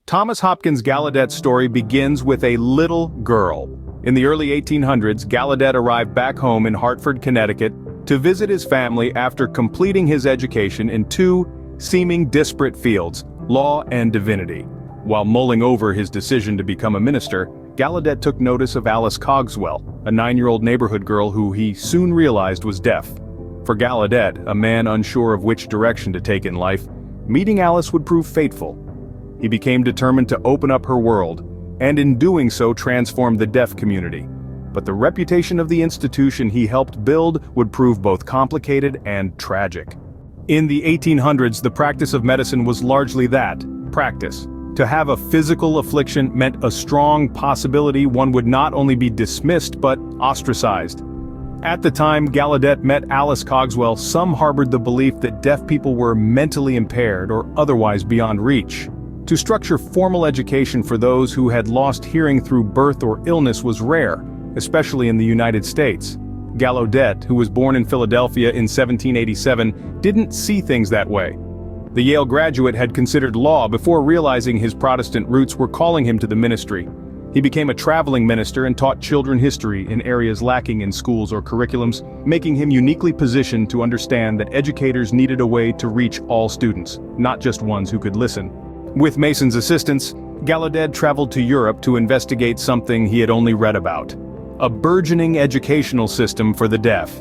Thomas Hopkins Gallaudet's story begins with a little girl. In the early 1800s, Gallaudet arrived back home in Hartford, Connecticut, to visit his family after completing his education in two seeming disparate fields, law and divinity. While mulling over his decision to become a minister, Gallaudet took notice of Alice Cogswell, a 9-year-old neighborhood girl who he soon realized was deaf. For Gallaudet, a man unsure of which direction to take in life, meeting Alice would prove fateful. He became determined to open up her world, and in doing so transform the deaf community. But the reputation of the institution he helped build would prove both complicated and tragic. In the 1800s, the practice of medicine was largely that, practice. To have a physical affliction meant a strong possibility one would not only be dismissed but ostracized. At the time Gallaudet met Alice Cogswell, some harbored the belief that deaf people were mentally impaired or otherwise beyond reach. To structure formal education for those who had lost hearing through birth or illness was rare, especially in the United States. Gallaudet, who was born in Philadelphia in 1787, didn't see things that way. The Yale graduate had considered law before realizing his Protestant roots were calling him to the ministry. He became a traveling minister and taught children history in areas lacking in schools or curriculums, making him uniquely positioned to understand that educators needed a way to reach all students, not just ones who could listen. With Mason's assistance, Gallaudet traveled to Europe to investigate something he had only read about: a burgeoning educational system for the deaf.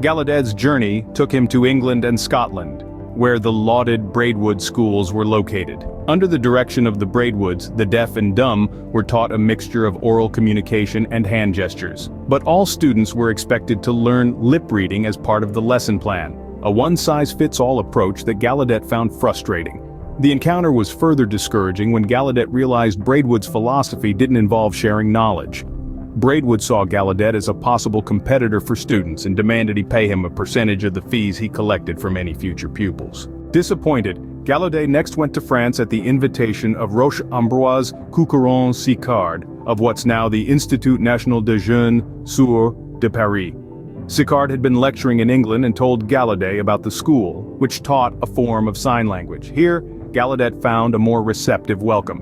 Gallaudet's journey took him to England and Scotland, where the lauded Braidwood schools were located. Under the direction of the Braidwoods, the deaf and dumb were taught a mixture of oral communication and hand gestures. But all students were expected to learn lip reading as part of the lesson plan, a one-size-fits-all approach that Gallaudet found frustrating. The encounter was further discouraging when Gallaudet realized Braidwood's philosophy didn't involve sharing knowledge. Braidwood saw Gallaudet as a possible competitor for students and demanded he pay him a percentage of the fees he collected from any future pupils. Disappointed, Gallaudet next went to France at the invitation of Roche-Ambroise Coucheron-Sicard of what's now the Institut National des Jeunes Sourds de Paris. Sicard had been lecturing in England and told Gallaudet about the school, which taught a form of sign language. Here, Gallaudet found a more receptive welcome.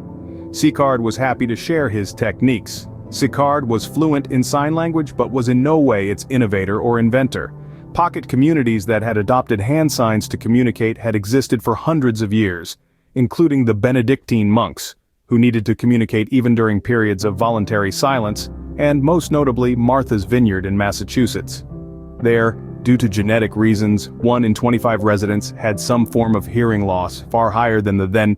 Sicard was happy to share his techniques. Sicard was fluent in sign language but was in no way its innovator or inventor. Pocket communities that had adopted hand signs to communicate had existed for hundreds of years, including the Benedictine monks, who needed to communicate even during periods of voluntary silence, and most notably Martha's Vineyard in Massachusetts. There, due to genetic reasons, 1 in 25 residents had some form of hearing loss, far higher than the then